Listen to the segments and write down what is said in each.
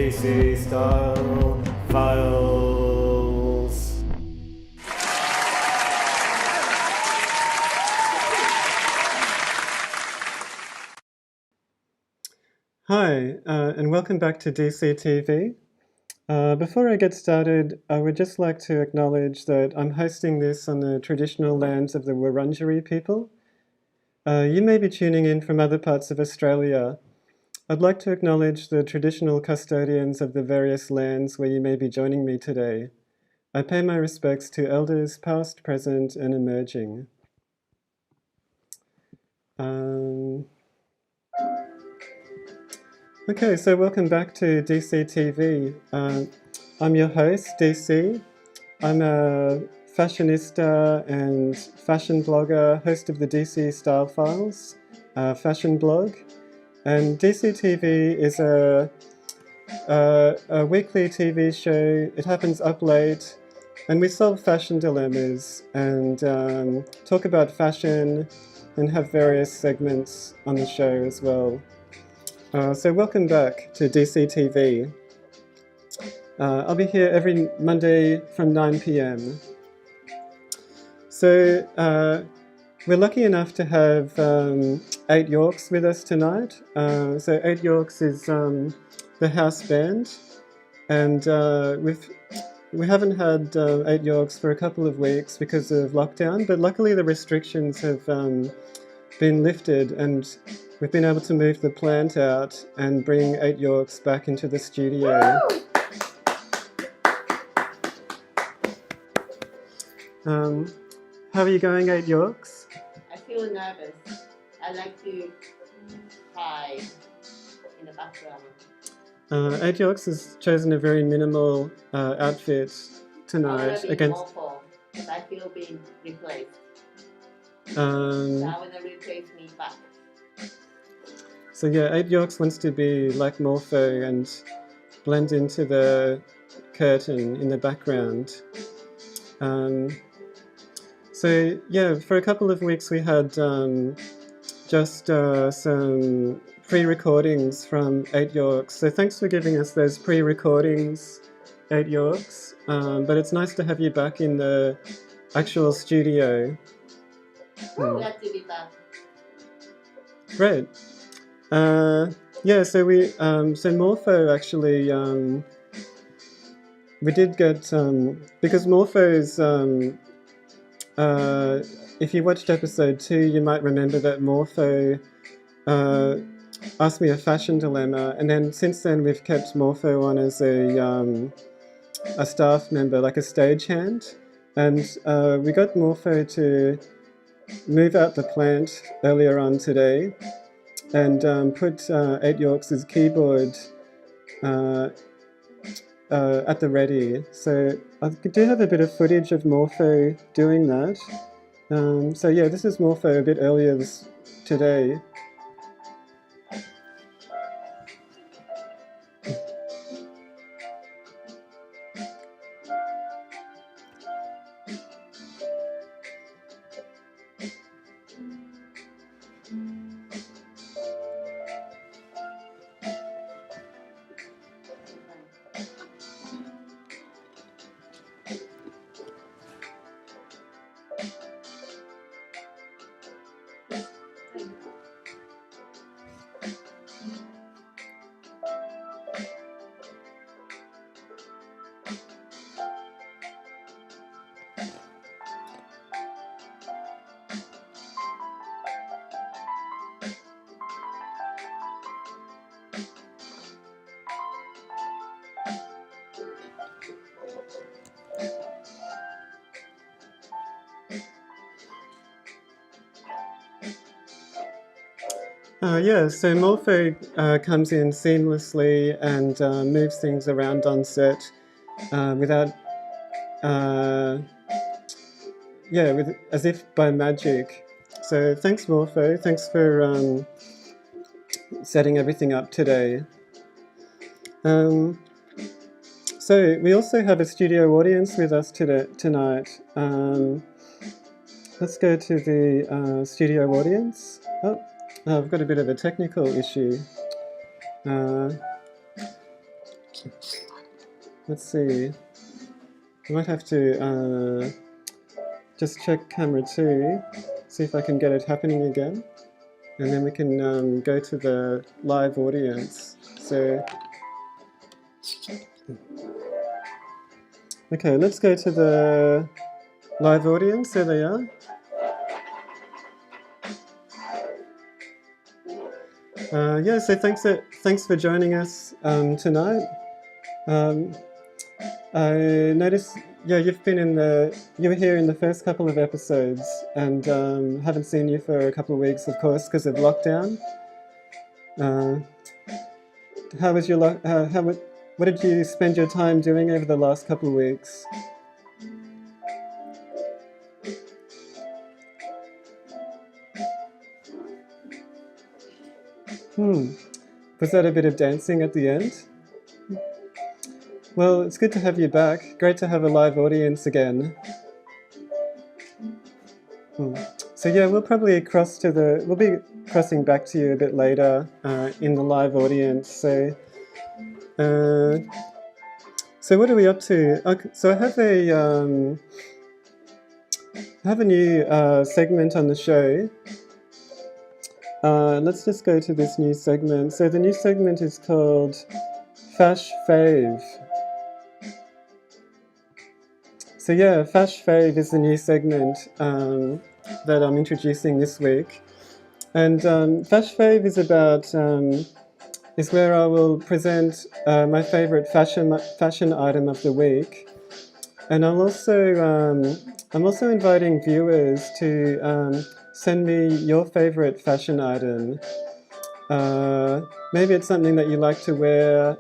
DC style files. Hi, and welcome back to DCTV. Before I get started, I would just like to acknowledge that I'm hosting this on the traditional lands of the Wurundjeri people. You may be tuning in from other parts of Australia. I'd like to acknowledge the traditional custodians of the various lands where you may be joining me today. I pay my respects to elders past, present, and emerging. Okay, so welcome back to DCTV. I'm your host, DC. I'm a fashionista and fashion blogger, host of the DC Style Files fashion blog. And DCTV is a weekly TV show. It happens up late, and we solve fashion dilemmas and talk about fashion and have various segments on the show as well. So welcome back to DCTV. I'll be here every Monday from 9 p.m. So we're lucky enough to have 8 Yorks with us tonight. So 8 Yorks is the house band, and we haven't had 8 Yorks for a couple of weeks because of lockdown, but luckily the restrictions have been lifted and we've been able to move the plant out and bring 8 Yorks back into the studio. How are you going, 8 Yorks? I feel nervous. I like to hide in the background. 8 Yorks has chosen a very minimal outfit tonight against. Awful, because I feel being replaced. So I want to replace me back. So yeah, 8 Yorks wants to be like Morpho and blend into the curtain in the background. So yeah, for a couple of weeks we had just some pre-recordings from 8 Yorks. So thanks for giving us those pre-recordings, 8 Yorks. But it's nice to have you back in the actual studio. Glad to be back. Great. Yeah, so we so Morpho actually we did get because Morpho's if you watched episode 2, you might remember that Morpho asked me a fashion dilemma, and then since then we've kept Morpho on as a staff member, like a stagehand, and we got Morpho to move out the plant earlier on today and put 8 Yorks' keyboard at the ready. So I do have a bit of footage of Morpho doing that. So yeah, this is Morpho a bit earlier today. Yeah, so Morpho comes in seamlessly and moves things around on set without, as if by magic. So thanks, Morpho. Thanks for setting everything up today. So we also have a studio audience with us tonight. Let's go to the studio audience. Oh, I've got a bit of a technical issue. Let's see. I might have to just check camera 2, see if I can get it happening again, and then we can go to the live audience. So, okay, let's go to the live audience. There they are. Yeah, so thanks for joining us tonight. I noticed, yeah, you were here in the first couple of episodes, and haven't seen you for a couple of weeks, of course, because of lockdown. How was your what did you spend your time doing over the last couple of weeks? Was that a bit of dancing at the end? Well, it's good to have you back. Great to have a live audience again. So yeah, we'll be crossing back to you a bit later in the live audience. So what are we up to? Okay, so I have a new segment on the show. Let's just go to this new segment. So the new segment is called Fash Fave. So yeah, Fash Fave is the new segment that I'm introducing this week. And Fash Fave is where I will present my favorite fashion item of the week. And I'm also inviting viewers to send me your favorite fashion item. Maybe it's something that you like to wear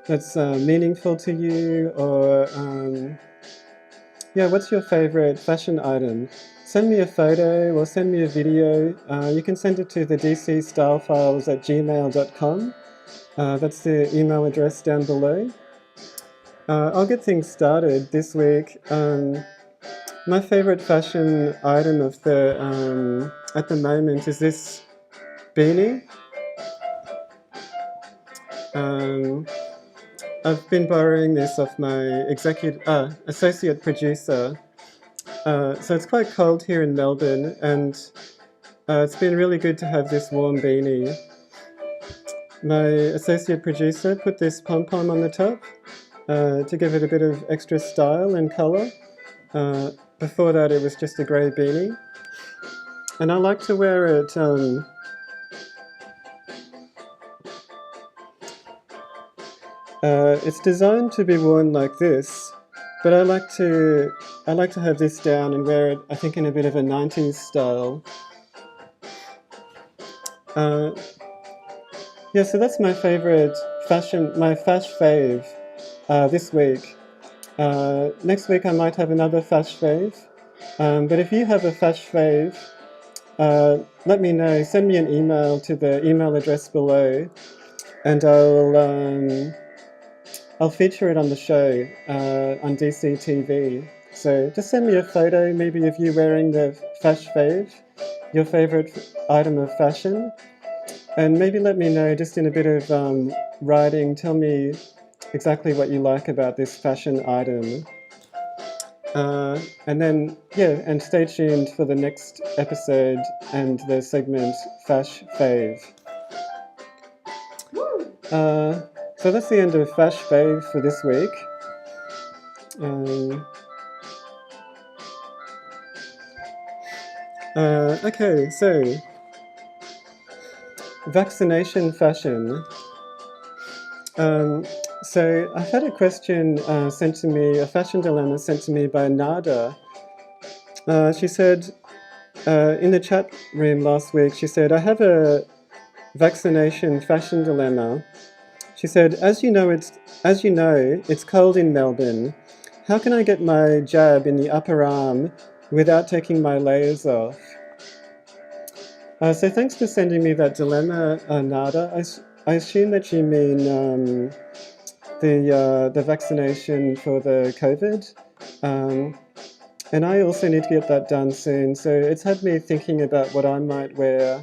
that's meaningful to you, or yeah, what's your favorite fashion item? Send me a photo or send me a video. You can send it to the dcstylefiles@gmail.com. That's the email address down below. I'll get things started this week. My favorite fashion item at the moment is this beanie. I've been borrowing this off my associate producer. So it's quite cold here in Melbourne, and it's been really good to have this warm beanie. My associate producer put this pom-pom on the top to give it a bit of extra style and colour. Before that, it was just a grey beanie. And I like to wear it it's designed to be worn like this, but I like to have this down and wear it, I think, in a bit of a 90s style. Yeah, so that's my favorite my Fash Fave this week. Next week I might have another Fash Fave, but if you have a Fash Fave, let me know. Send me an email to the email address below, and I'll feature it on the show on DCTV. So just send me a photo, maybe of you wearing the Fash Fave, your favorite item of fashion, and maybe let me know just in a bit of writing. Tell me exactly what you like about this fashion item. And then, yeah, and stay tuned for the next episode and the segment Fash Fave. So that's the end of Fash Fave for this week. Okay, so vaccination fashion. So I've had a question sent to me, a fashion dilemma sent to me by Nada. She said in the chat room last week, she said, I have a vaccination fashion dilemma. She said, as you know, it's cold in Melbourne. How can I get my jab in the upper arm without taking my layers off? So thanks for sending me that dilemma, Nada. I assume that you mean the vaccination for the COVID. And I also need to get that done soon. So it's had me thinking about what I might wear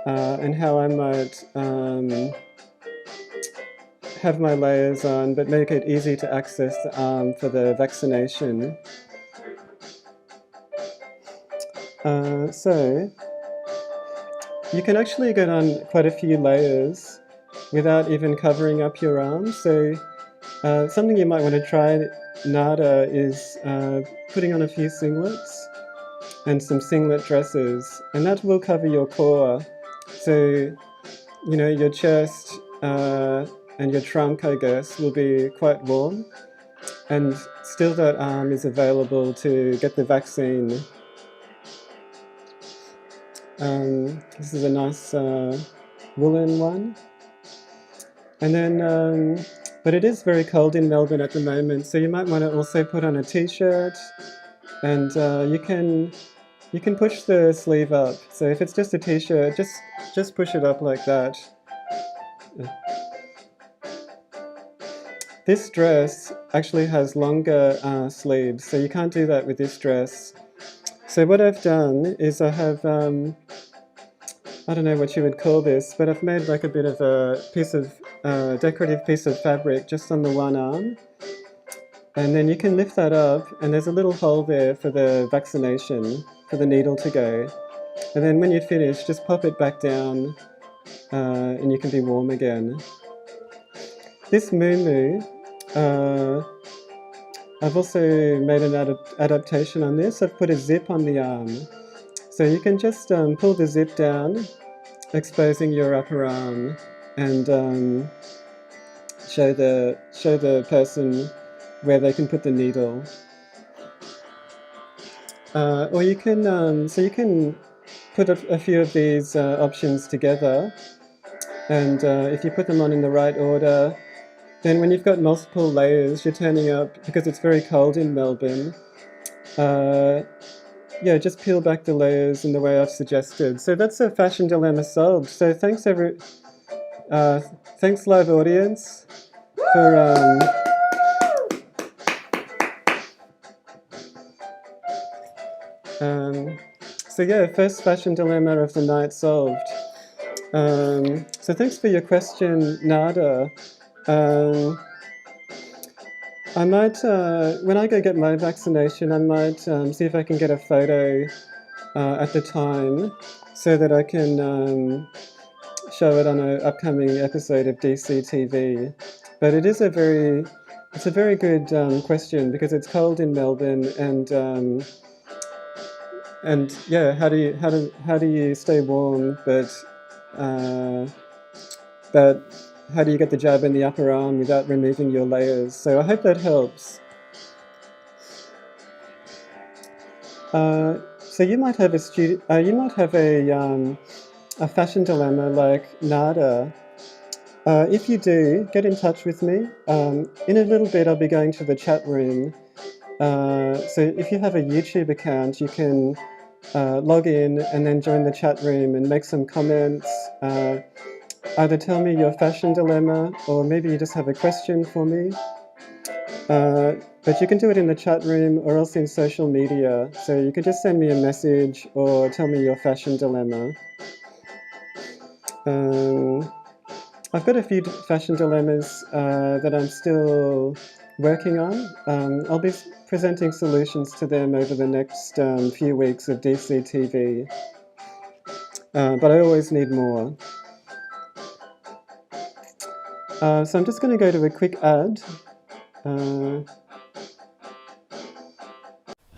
and how I might have my layers on, but make it easy to access the arm for the vaccination. So you can actually get on quite a few layers without even covering up your arm. So something you might want to try, Nada, is putting on a few singlets and some singlet dresses, and that will cover your core. So, you know, your chest and your trunk, I guess, will be quite warm, and still that arm is available to get the vaccine. This is a nice woolen one. And then, but it is very cold in Melbourne at the moment, so you might want to also put on a t-shirt, and you can push the sleeve up. So if it's just a t-shirt, just push it up like that. This dress actually has longer sleeves, so you can't do that with this dress. So what I've done is I have, I don't know what you would call this, but I've made like a bit of a piece of decorative piece of fabric just on the one arm. And then you can lift that up, and there's a little hole there for the vaccination, for the needle to go. And then when you finish, just pop it back down, and you can be warm again. This muumuu, I've also made an adaptation on this. I've put a zip on the arm. So you can just pull the zip down, exposing your upper arm, and show the person where they can put the needle. Or you can, so you can put a few of these options together, and if you put them on in the right order, then when you've got multiple layers, you're turning up, because it's very cold in Melbourne, yeah, just peel back the layers in the way I've suggested. So that's a fashion dilemma solved. So thanks thanks live audience for so yeah, first fashion dilemma of the night solved. So thanks for your question, Nada. I might, when I go get my vaccination, I might see if I can get a photo at the time so that I can show it on an upcoming episode of DCTV. But it is it's a very good question, because it's cold in Melbourne, and yeah, how do you stay warm, but how do you get the jab in the upper arm without removing your layers? So I hope that helps. So you might have a fashion dilemma like Nada. If you do, get in touch with me. In a little bit, I'll be going to the chat room. So if you have a YouTube account, you can log in and then join the chat room and make some comments. Either tell me your fashion dilemma, or maybe you just have a question for me. But you can do it in the chat room or else in social media. So you can just send me a message or tell me your fashion dilemma. I've got a few fashion dilemmas that I'm still working on. I'll be presenting solutions to them over the next few weeks of DCTV. But I always need more. So I'm just going to go to a quick ad.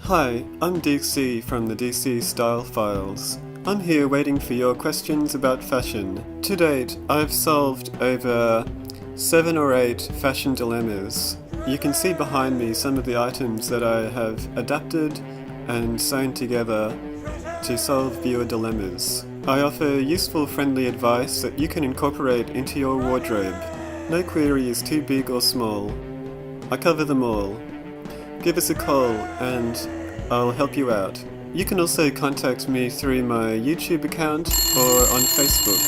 Hi, I'm DC from the DC Style Files. I'm here waiting for your questions about fashion. To date, I've solved over 7 or 8 fashion dilemmas. You can see behind me some of the items that I have adapted and sewn together to solve viewer dilemmas. I offer useful, friendly advice that you can incorporate into your wardrobe. No query is too big or small. I cover them all. Give us a call and I'll help you out. You can also contact me through my YouTube account or on Facebook.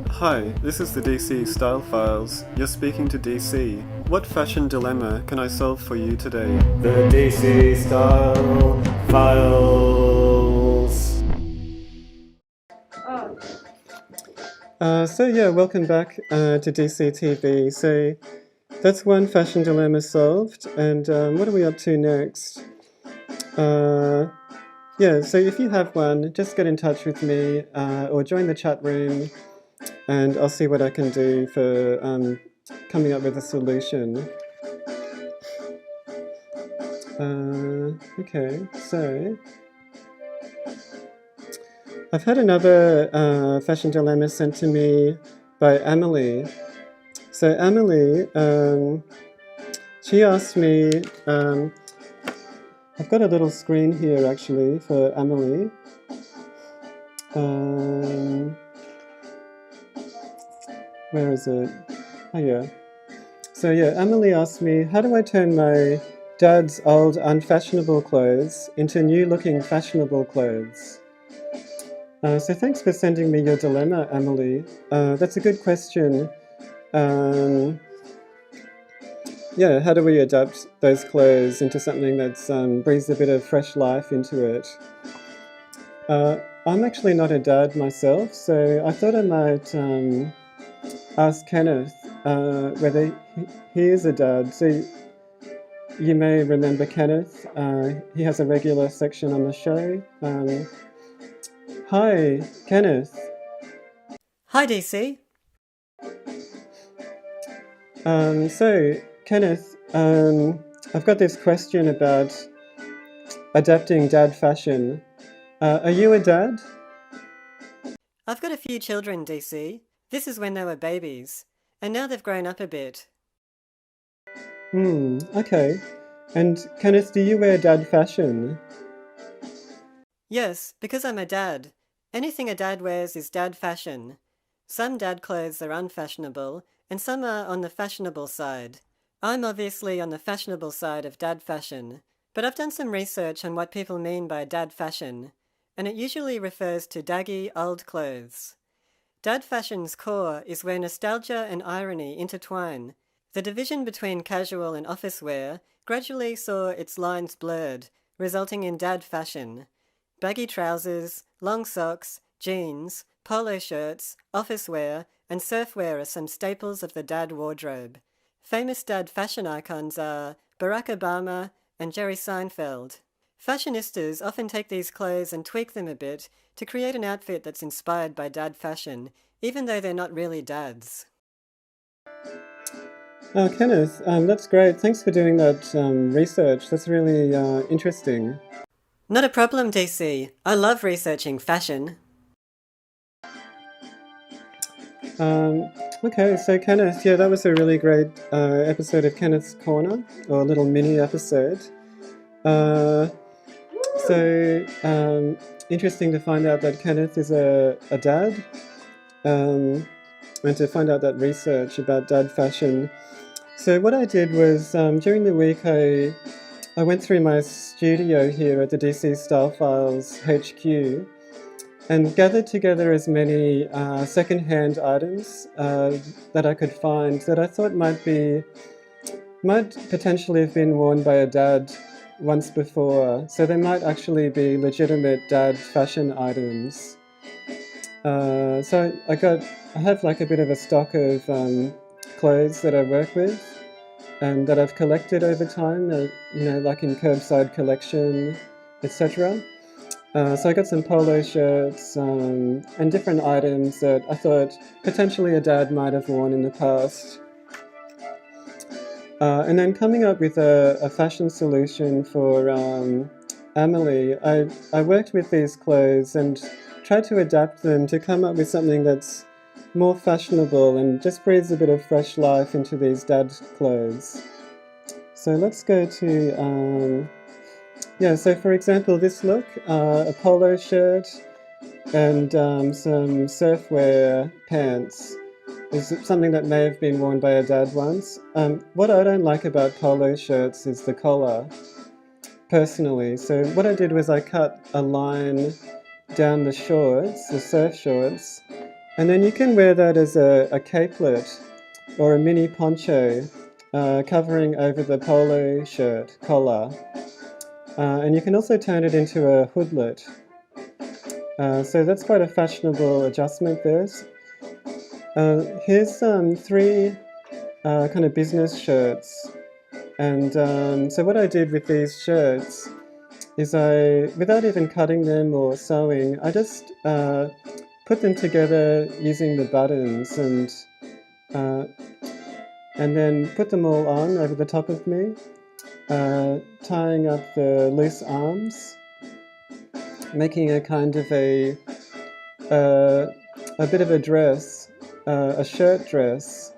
Hi, this is the DC Style Files. You're speaking to DC. What fashion dilemma can I solve for you today? The DC Style Files. So yeah, welcome back to DCTV. So that's one fashion dilemma solved, and what are we up to next? Yeah, so if you have one, just get in touch with me or join the chat room, and I'll see what I can do for coming up with a solution. Okay, so I've had another fashion dilemma sent to me by Emily. So Emily, she asked me, I've got a little screen here actually for Emily. Where is it? Oh yeah. So yeah, Emily asked me, how do I turn my dad's old unfashionable clothes into new looking fashionable clothes? So thanks for sending me your dilemma, Emily. That's a good question. Yeah, how do we adapt those clothes into something that's breathes a bit of fresh life into it? I'm actually not a dad myself, so I thought I might ask Kenneth whether he is a dad. So you may remember Kenneth. He has a regular section on the show. Hi, Kenneth. Hi, DC. So, Kenneth, I've got this question about adapting dad fashion. Are you a dad? I've got a few children, DC. This is when they were babies, and now they've grown up a bit. Okay. And Kenneth, do you wear dad fashion? Yes, because I'm a dad. Anything a dad wears is dad fashion. Some dad clothes are unfashionable, and some are on the fashionable side. I'm obviously on the fashionable side of dad fashion, but I've done some research on what people mean by dad fashion, and it usually refers to daggy, old clothes. Dad fashion's core is where nostalgia and irony intertwine. The division between casual and office wear gradually saw its lines blurred, resulting in dad fashion. Baggy trousers, long socks, jeans, polo shirts, office wear, and surf wear are some staples of the dad wardrobe. Famous dad fashion icons are Barack Obama and Jerry Seinfeld. Fashionistas often take these clothes and tweak them a bit to create an outfit that's inspired by dad fashion, even though they're not really dads. Oh, Kenneth, that's great. Thanks for doing that research. That's really interesting. Not a problem, DC. I love researching fashion. Okay, so Kenneth, yeah, that was a really great episode of Kenneth's Corner, or a little mini episode. Interesting to find out that Kenneth is a dad, and to find out that research about dad fashion. So what I did was, during the week, I went through my studio here at the DC Style Files HQ and gathered together as many second-hand items that I could find that I thought might potentially have been worn by a dad once before. So they might actually be legitimate dad fashion items. So I have like a bit of a stock of clothes that I work with and that I've collected over time, like in curbside collection, etc. So I got some polo shirts and different items that I thought potentially a dad might have worn in the past. And then coming up with a fashion solution for Emily, I worked with these clothes and tried to adapt them to come up with something that's more fashionable and just breathes a bit of fresh life into these dad clothes. So let's go to, so for example, this look, a polo shirt and some surfwear pants is something that may have been worn by a dad once. What I don't like about polo shirts is the collar, personally. So what I did was I cut a line down the shorts, the surf shorts, and then you can wear that as a capelet or a mini poncho covering over the polo shirt collar. And you can also turn it into a hoodlet. So that's quite a fashionable adjustment there. Here's three kind of business shirts. And so what I did with these shirts is without even cutting them or sewing, I just put them together using the buttons and then put them all on over the top of me, tying up the loose arms, making a kind of a bit of a dress, a shirt dress.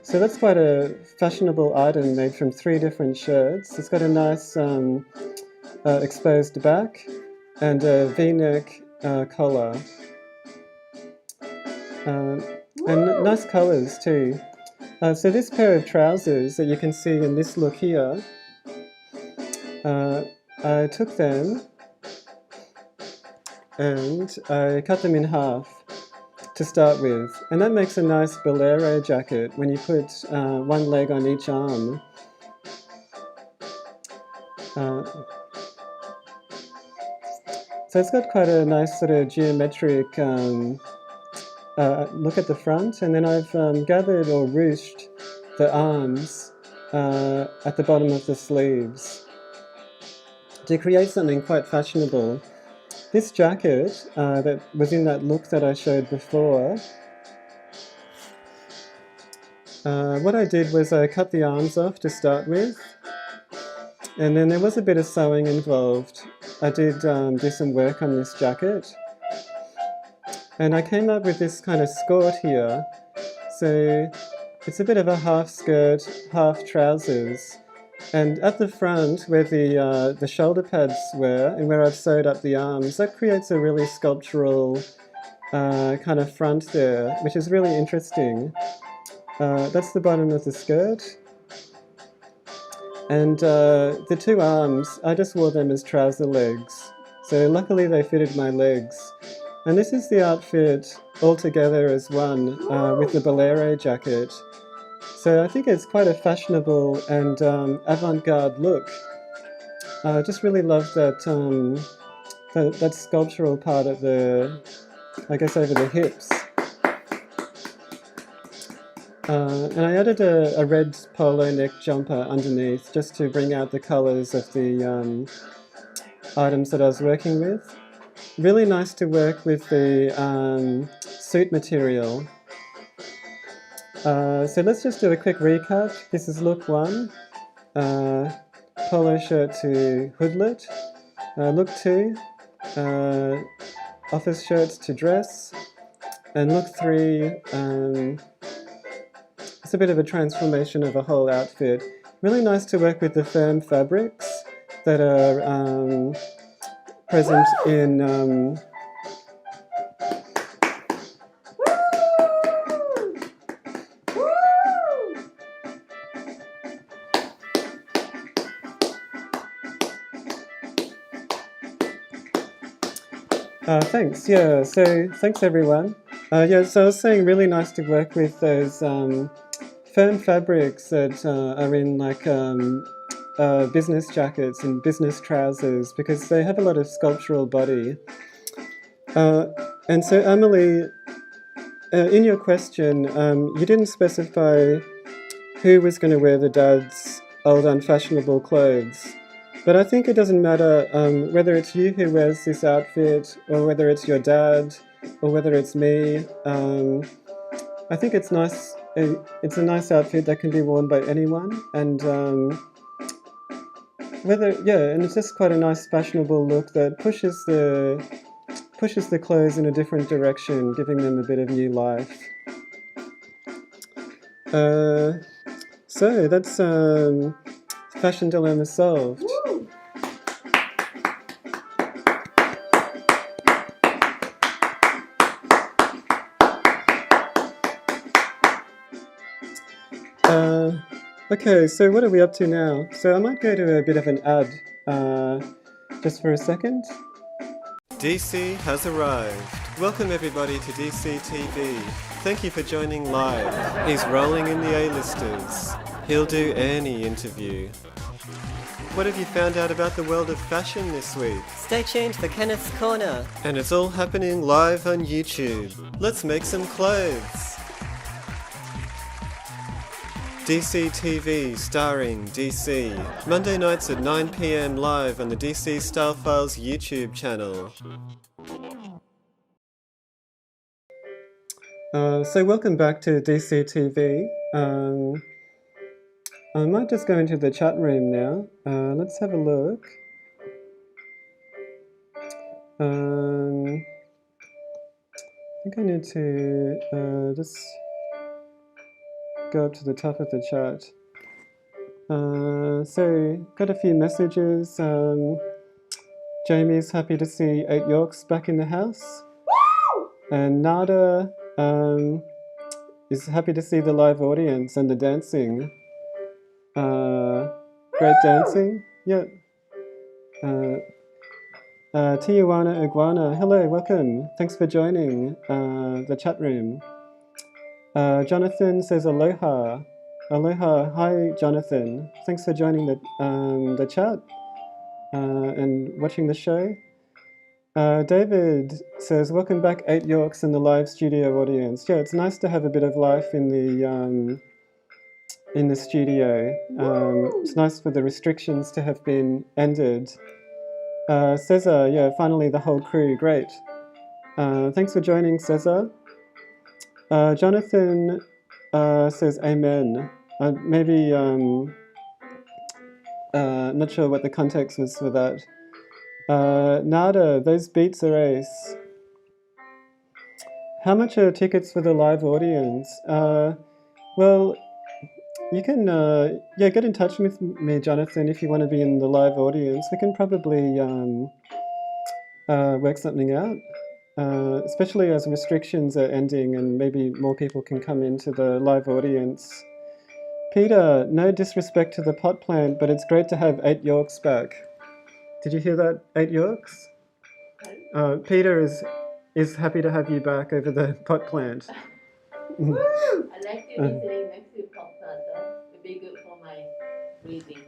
So that's quite a fashionable item made from 3 different shirts. It's got a nice exposed back and a V-neck collar. And nice colours too. So this pair of trousers that you can see in this look here, I took them and I cut them in half to start with. And that makes a nice bolero jacket when you put one leg on each arm. So it's got quite a nice sort of geometric look at the front, and then I've gathered or ruched the arms at the bottom of the sleeves to create something quite fashionable. This jacket that was in that look that I showed before, what I did was I cut the arms off to start with, and then there was a bit of sewing involved. I did do some work on this jacket. And I came up with this kind of skirt here. So it's a bit of a half skirt, half trousers. And at the front, where the shoulder pads were, and where I've sewed up the arms, that creates a really sculptural kind of front there, which is really interesting. That's the bottom of the skirt. And the 2 arms, I just wore them as trouser legs. So luckily they fitted my legs. And this is the outfit all together as one with the bolero jacket. So I think it's quite a fashionable and avant-garde look. I just really love that, that sculptural part of the, I guess, over the hips. And I added a red polo neck jumper underneath just to bring out the colours of the items that I was working with. Really nice to work with the suit material. So let's just do a quick recap. This is look 1, polo shirt to hoodlet. Look 2, office shirts to dress. And look 3, it's a bit of a transformation of a whole outfit. Really nice to work with the firm fabrics that are present in thanks, yeah, so thanks everyone. Yeah, so I was saying really nice to work with those firm fabrics that are in like business jackets and business trousers because they have a lot of sculptural body. And so Emily, in your question, you didn't specify who was going to wear the dad's old unfashionable clothes. But I think it doesn't matter whether it's you who wears this outfit or whether it's your dad or whether it's me. I think it's nice. It's a nice outfit that can be worn by anyone, and and it's just quite a nice fashionable look that pushes the clothes in a different direction, giving them a bit of new life. So that's Fashion Dilemma solved. Okay, so what are we up to now? So I might go to a bit of an ad, just for a second. DC has arrived. Welcome everybody to DCTV. Thank you for joining live. He's rolling in the A-listers. He'll do any interview. What have you found out about the world of fashion this week? Stay tuned for Kenneth's Corner. And it's all happening live on YouTube. Let's make some clothes. DCTV starring DC. Monday nights at 9 p.m. live on the DC Style Files YouTube channel. So welcome back to DCTV. I might just go into the chat room now. Let's have a look. I think I need to just go up to the top of the chat. So, got a few messages. Jamie's happy to see 8 Yorks back in the house. And Nada is happy to see the live audience and the dancing. Great dancing. Yeah. Tijuana Iguana, hello, welcome. Thanks for joining the chat room. Jonathan says aloha. Aloha, hi Jonathan. Thanks for joining the chat and watching the show. David says, welcome back 8 Yorks and the live studio audience. Yeah, it's nice to have a bit of life in the studio. It's nice for the restrictions to have been ended. Cesar, yeah, finally the whole crew, great. Thanks for joining, Cesar. Jonathan says amen. Maybe, not sure what the context was for that. Nada, those beats are ace. How much are tickets for the live audience? Well, you can get in touch with me, Jonathan, if you want to be in the live audience. We can probably work something out, especially as restrictions are ending and maybe more people can come into the live audience. Peter, no disrespect to the pot plant, but it's great to have 8 Yorks back. Did you hear that, 8 Yorks? Peter is happy to have you back over the pot plant. Woo! I like to be sitting next to pot plant. It'd be good for my breathing.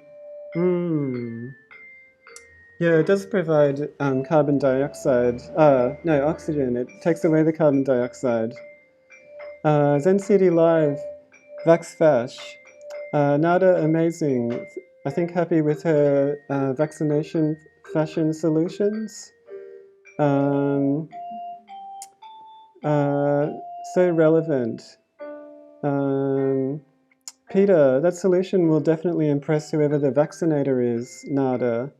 Yeah, it does provide carbon dioxide. No, oxygen. It takes away the carbon dioxide. Zen City Live, Vax Fash. Nada, amazing. I think happy with her vaccination fashion solutions. So relevant. Peter, that solution will definitely impress whoever the vaccinator is, Nada.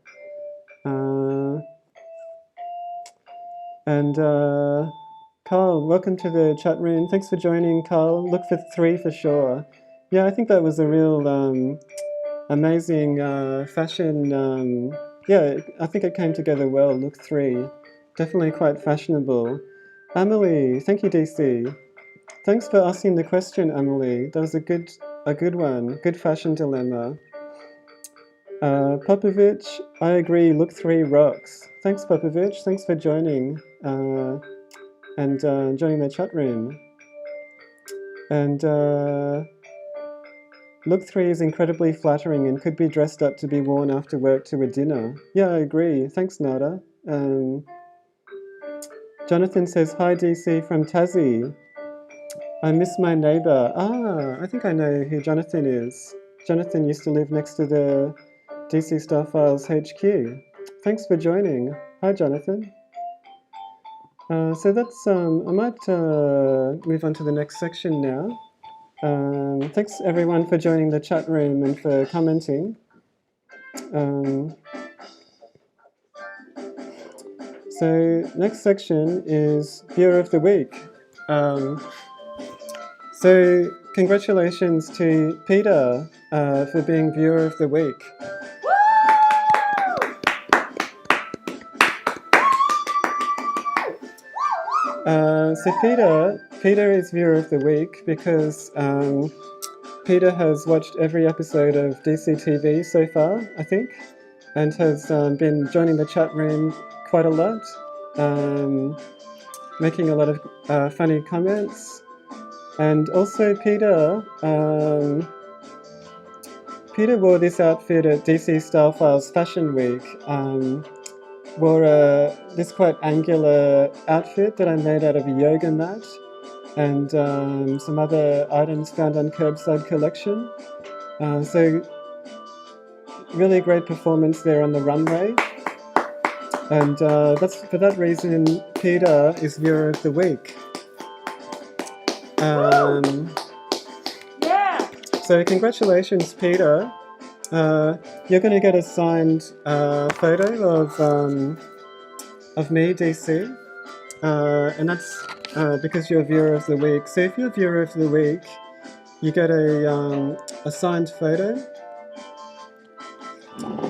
And Carl, welcome to the chat room. Thanks for joining, Carl. Look for 3 for sure. Yeah, I think that was a real amazing fashion. Yeah, I think it came together well. Look 3. Definitely quite fashionable. Emily, thank you, DC. Thanks for asking the question, Emily. That was a good one. Good fashion dilemma. Popovich, I agree. Look 3 rocks. Thanks, Popovich. Thanks for joining and joining the chat room. And look 3 is incredibly flattering and could be dressed up to be worn after work to a dinner. Yeah, I agree. Thanks, Nada. Jonathan says, hi, DC from Tassie. I miss my neighbour. I think I know who Jonathan is. Jonathan used to live next to the DC Star Files HQ. Thanks for joining. Hi, Jonathan. So that's, I might move on to the next section now. Thanks everyone for joining the chat room and for commenting. So next section is Viewer of the Week. So congratulations to Peter for being Viewer of the Week. So Peter is Viewer of the Week because Peter has watched every episode of DCTV so far, I think, and has been joining the chat room quite a lot, making a lot of funny comments. And also Peter wore this outfit at DC Style Files Fashion Week. Wore this quite angular outfit that I made out of a yoga mat. and some other items found on Curbside Collection. So really great performance there on the runway. And that's for that reason, Peter is Viewer of the Week. Yeah. So congratulations, Peter. You're going to get a signed photo of me, DC, and that's because you're Viewer of the Week. So if you're Viewer of the Week, you get a signed photo,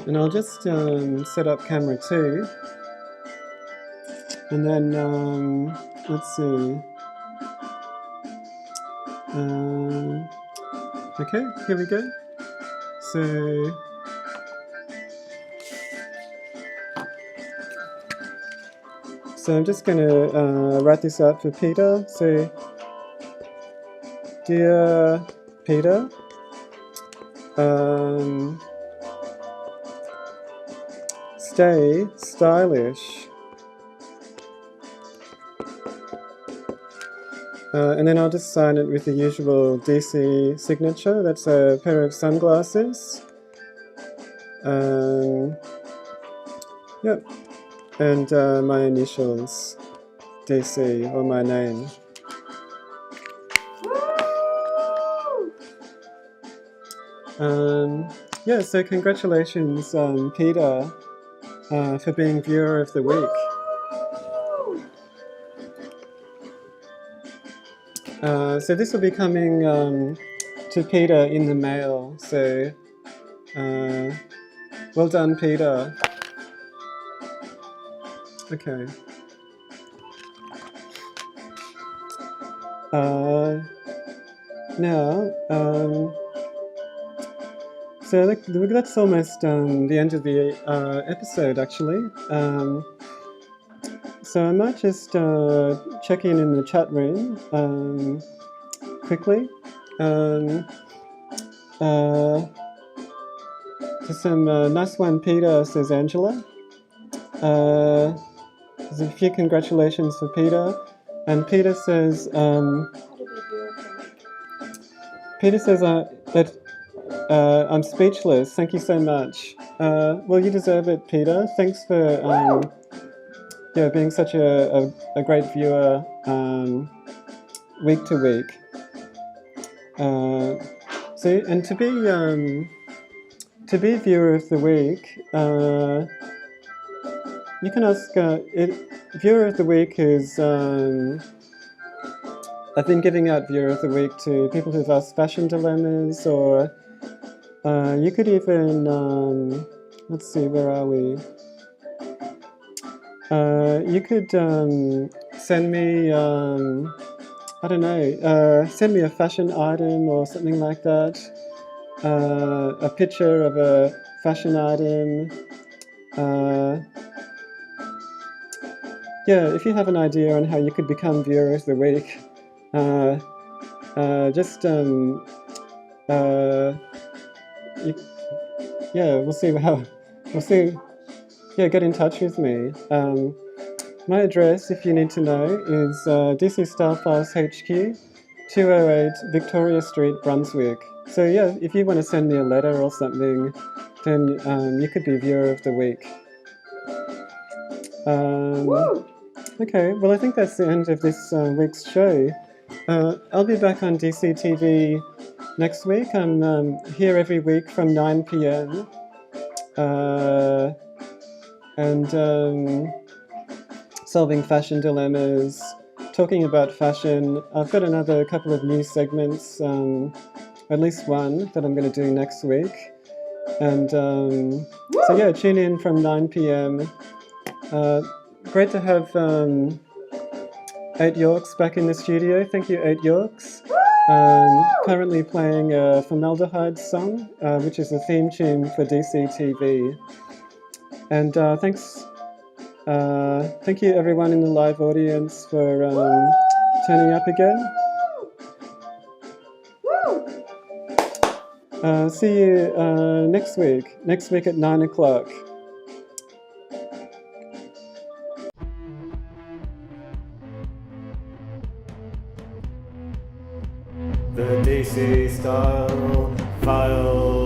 and I'll just set up camera 2, and then let's see. Okay, here we go. So I'm just going to write this out for Peter. So, dear Peter, stay stylish. And then I'll just sign it with the usual DC signature. That's a pair of sunglasses. Yep. And my initials, DC, or my name. Yeah, so congratulations, Peter, for being Viewer of the Week. So this will be coming to Peter in the mail, so well done, Peter. Okay. Now, so that's almost the end of the episode, actually. So I might just check in the chat room quickly. Just some nice one, Peter, says Angela. There's a few congratulations for Peter. And Peter says, that I'm speechless. Thank you so much. Well, you deserve it, Peter. Thanks for being such a great viewer week to week. So, and to be Viewer of the Week, you can ask. Viewer of the Week is. I've been giving out Viewer of the Week to people who've asked fashion dilemmas, or you could even. Let's see, where are we? You could send me. I don't know. Send me a fashion item or something like that. A picture of a fashion item. Yeah, if you have an idea on how you could become Viewer of the Week, just we'll see. Yeah, get in touch with me. My address, if you need to know, is DC Style Files HQ, 208 Victoria Street, Brunswick. So yeah, if you want to send me a letter or something, then you could be Viewer of the Week. Okay, well I think that's the end of this week's show. I'll be back on DCTV next week. I'm here every week from 9 p.m. And solving fashion dilemmas, talking about fashion. I've got another couple of new segments, at least one that I'm going to do next week. And so yeah, tune in from 9 p.m. Great to have 8 Yorks back in the studio. Thank you, 8 Yorks. Currently playing a Formaldehyde song, which is a theme tune for DCTV. And thank you everyone in the live audience for turning up again. See you next week at 9 o'clock. The DC style file